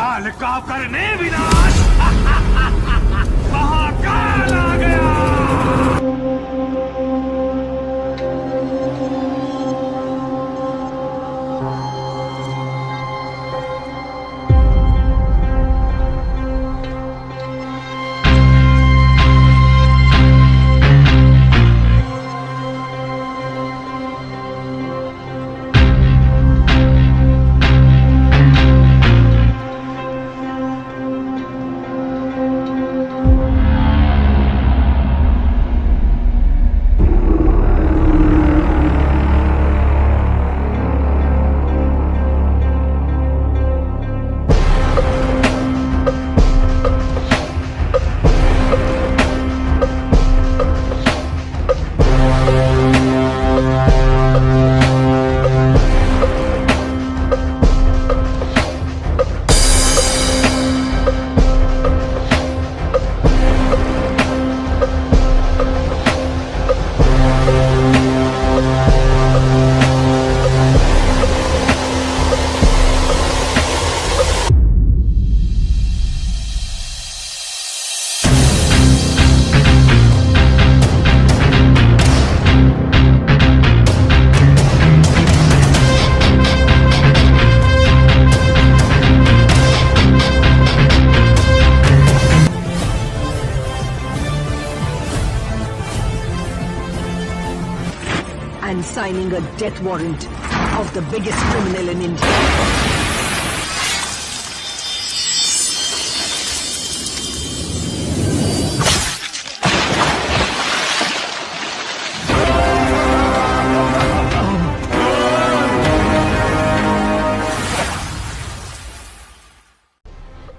काल का करने विनाश। महाकाल आ गया। And signing a death warrant of the biggest criminal in India.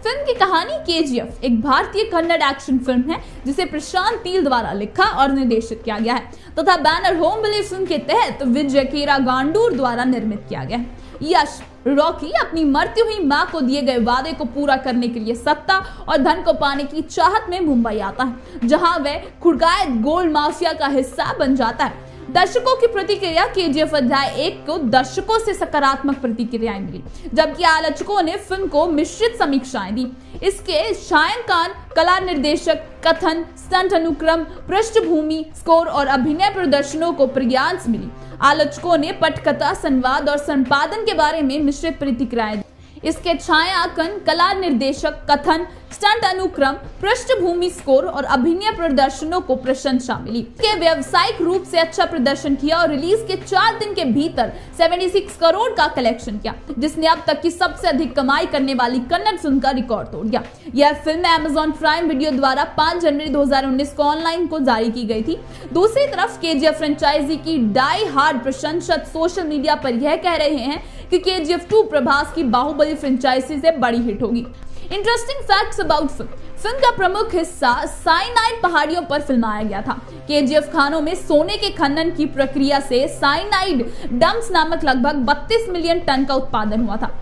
Film की कहानी केजीएफ एक भारतीय कन्नड़ एक्शन फिल्म है जिसे प्रशांत नील द्वारा लिखा और निर्देशित किया गया है तथा बैनर होमबली फिल्म के तहत विजय कीरागांडूर द्वारा निर्मित किया गया है। यश रॉकी अपनी मरती हुई मां को दिए गए वादे को पूरा करने के लिए सत्ता और धन को पाने की चाहत में मुंबई आता है, जहां वह खुड़गायत गोल्ड माफिया का हिस्सा बन जाता है। दर्शकों की प्रतिक्रिया केजीएफ अध्याय 1 को दर्शकों से सकारात्मक प्रतिक्रियाएं मिली, जबकि आलोचकों ने फिल्म को मिश्रित समीक्षाएं दी। इसके छायांकन, कला निर्देशक, कथन, स्टंट अनुक्रम, पृष्ठभूमि स्कोर और अभिनय प्रदर्शनों को प्रशंसा मिली। आलोचकों ने पटकथा, संवाद और संपादन के बारे में मिश्रित प्रतिक्रियाएं दी। इसके छायांकन, कला निर्देशक, कथन, स्टंट अनुक्रम, पृष्ठभूमि स्कोर और अभिनय प्रदर्शनों को प्रशंसा मिली। के व्यावसायिक रूप से अच्छा प्रदर्शन किया और रिलीज के 4 दिन के भीतर 76 करोड़ का कलेक्शन किया, जिसने अब तक की सबसे अधिक कमाई करने वाली कन्नड़ फिल्म का रिकॉर्ड तोड़ दिया। यह फिल्म Amazon प्राइम वीडियो द्वारा 5 जनवरी 2019 को ऑनलाइन को जारी की गई थी। दूसरी तरफ केजीएफ फ्रेंचाइजी की डाई हार्ड प्रशंसक सोशल मीडिया पर यह कह रहे हैं कि केजीएफ 2 प्रभास की बाहुबली फ्रेंचाइजी से बड़ी हिट होगी। इंटरेस्टिंग फैक्ट्स अबाउट फिल्म का प्रमुख हिस्सा साइनाइड पहाड़ियों पर फिल्माया गया था। केजीएफ खानों में सोने के खनन की प्रक्रिया से साइनाइड डंप्स नामक लगभग 32 मिलियन टन का उत्पादन हुआ था।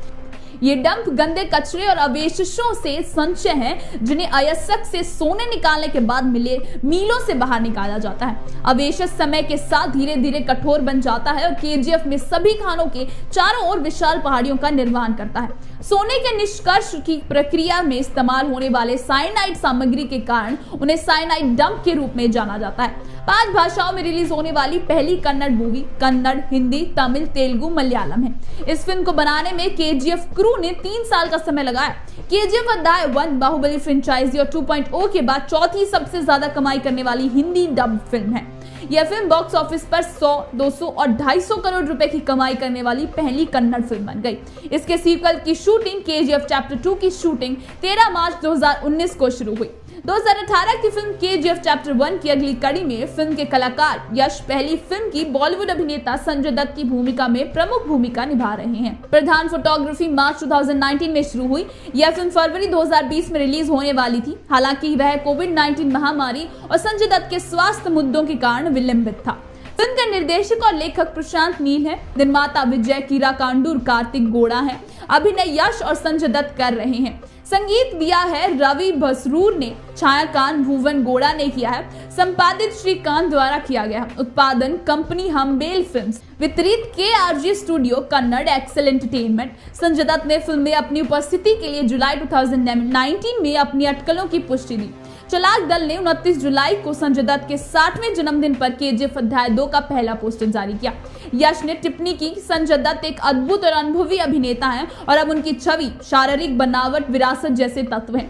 ये डंप गंदे कचरे और अवशेषों से संचय हैं, जिन्हें अयस्क से सोने निकालने के बाद मिले मीलों से बाहर निकाला जाता है। अवशेष समय के साथ धीरे धीरे कठोर बन जाता है और केजीएफ में सभी खानों के चारों ओर विशाल पहाड़ियों का निर्माण करता है। सोने के निष्कर्ष की प्रक्रिया में इस्तेमाल होने वाले साइनाइड सामग्री के कारण उन्हें साइनाइड डंप के रूप में जाना जाता है। 5 भाषाओं में रिलीज होने वाली पहली कन्नड़ मूवी कन्नड़, हिंदी, तमिल, तेलुगु, मलयालम है। इस फिल्म को बनाने में केजीएफ क्रू ने 3 साल का समय लगाया। केजीएफ अध्याय 1 बाहुबली फ्रेंचाइजी और 2.0 के बाद चौथी सबसे ज्यादा कमाई करने वाली हिंदी डब फिल्म है। यह फिल्म बॉक्स ऑफिस पर 100, 200 और 250 करोड़ रुपए की कमाई करने वाली पहली कन्नड़ फिल्म बन गई। इसके सीक्वल की शूटिंग केजीएफ चैप्टर 2 की शूटिंग 13 मार्च 2019 को शुरू हुई। 2018 की फिल्म केजीएफ चैप्टर 1 की अगली कड़ी में फिल्म के कलाकार यश पहली फिल्म की बॉलीवुड अभिनेता संजय दत्त की भूमिका में प्रमुख भूमिका निभा रहे हैं। प्रधान फोटोग्राफी मार्च 2019 में शुरू हुई। यह फिल्म फरवरी 2020 में रिलीज होने वाली थी, हालांकि वह कोविड-19 महामारी और संजय दत्त के स्वास्थ्य मुद्दों के कारण विलंबित था। फिल्म के निर्देशक और लेखक प्रशांत नील है। निर्माता विजय कीरागांडूर, कार्तिक गोड़ा है। अभिनय यश और संजय दत्त कर रहे हैं। संगीत दिया है रवि बसरूर ने, छायांकन भुवन गौड़ा ने किया है, संपादित श्रीकांत द्वारा किया गया है, उत्पादन कंपनी हम्बेल फिल्म्स, वितरित KRG studio Kannada excel entertainment. Sanjay Dutt ने फिल्म में अपनी उपस्थिति के लिए जुलाई 2019 में अपनी अटकलों की पुष्टि दी। चलाक दल ने 29 जुलाई को संजय दत्त के 60वें जन्मदिन पर KGF अध्याय 2 का पहला पोस्टर जारी किया। यश ने टिप्पणी की कि संजय दत्त एक अद्भुत और अनुभवी अभिनेता हैं और अब उनकी छवि, शारीरिक बनावट, विरासत जैसे तत्व हैं।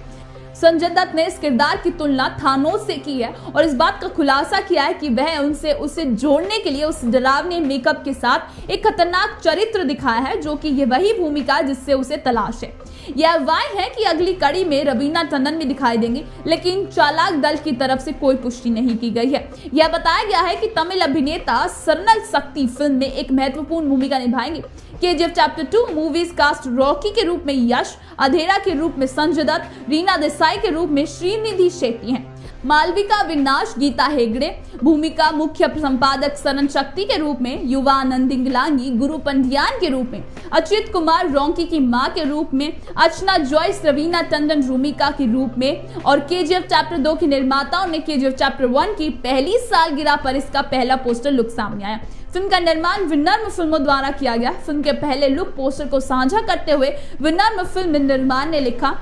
संजय दत्त ने इस किरदार की तुलना थानोस से की है और इस बात का खुलासा किया है कि वह उसे जोड़ने के लिए उस डरावने मेकअप के साथ एक खतरनाक चरित्र दिखाया है, जो कि ये वही भूमिका जिससे उसे तलाश है। यह अफवाहें है कि अगली कड़ी में रवीना टंडन भी दिखाई देंगे, लेकिन चालाक दल की तरफ से कोई पुष्टि नहीं की गई है। यह बताया गया है कि तमिल अभिनेता सरनल शक्ति फिल्म में एक महत्वपूर्ण भूमिका निभाएंगे। KGF chapter 2 movies cast Rocky के रूप में यश, अधेरा के रूप में संजय दत्त, रीना देसाई के रूप में श्रीनिधि शेट्टी हैं। मालविका विनाश गीता हेगड़े, भूमिका मुख्य संपादक सरन शक्ति के रूप में, युवा आनंद इंगलांगी गुरु पंडियान के रूप में, अच्युत कुमार रोंकी की मां के रूप में, अर्चना जॉयस रवीना टंडन रूमिका के रूप में। और KGF चैप्टर 2 के निर्माताओं ने KGF चैप्टर 1 की पहली सालगिरह पर इसका पहला पोस्टर लुक सामने आया। फिल्म का निर्माण विनर्म फिल्मों द्वारा किया गया। फिल्म के पहले लुक पोस्टर को साझा करते हुए विनर्म फिल्म निर्माण ने लिखा,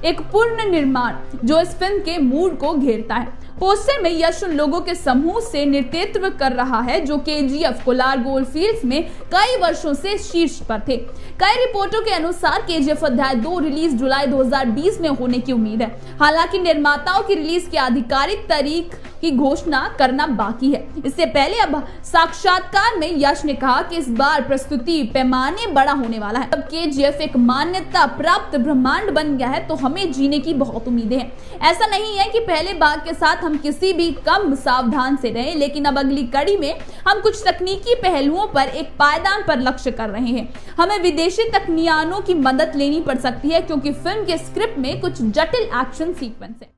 एक पूर्ण निर्माण जो इस फिल्म के मूड को घेरता है। पोस्टर में यश उन लोगों के समूह से नेतृत्व कर रहा है जो KGF कोलार गोल्डफील्ड्स में कई वर्षों से शीर्ष पर थे। कई रिपोर्टों के अनुसार KGF अध्याय 2 रिलीज जुलाई 2020 में होने की उम्मीद है। हालांकि निर्माताओं की रिलीज की आधिकारिक तारीख की घोषणा करना बाकी है। इससे पहले अब साक्षात्कार में यश ने कहा कि इस बार प्रस्तुति पैमाने बड़ा होने वाला है। अब KGF एक मान्यता प्राप्त ब्रह्मांड बन गया है तो हमें जीने की बहुत उम्मीदें हैं। ऐसा नहीं है कि पहले भाग के साथ हम किसी भी कम सावधान से रहे, लेकिन अब अगली कड़ी में हम कुछ तकनीकी पहलुओं पर एक पायदान पर लक्ष्य कर रहे हैं। हमें विदेशी तकनीकों की मदद लेनी पड़ सकती है क्योंकि फिल्म के स्क्रिप्ट में कुछ जटिल एक्शन सीक्वेंस है।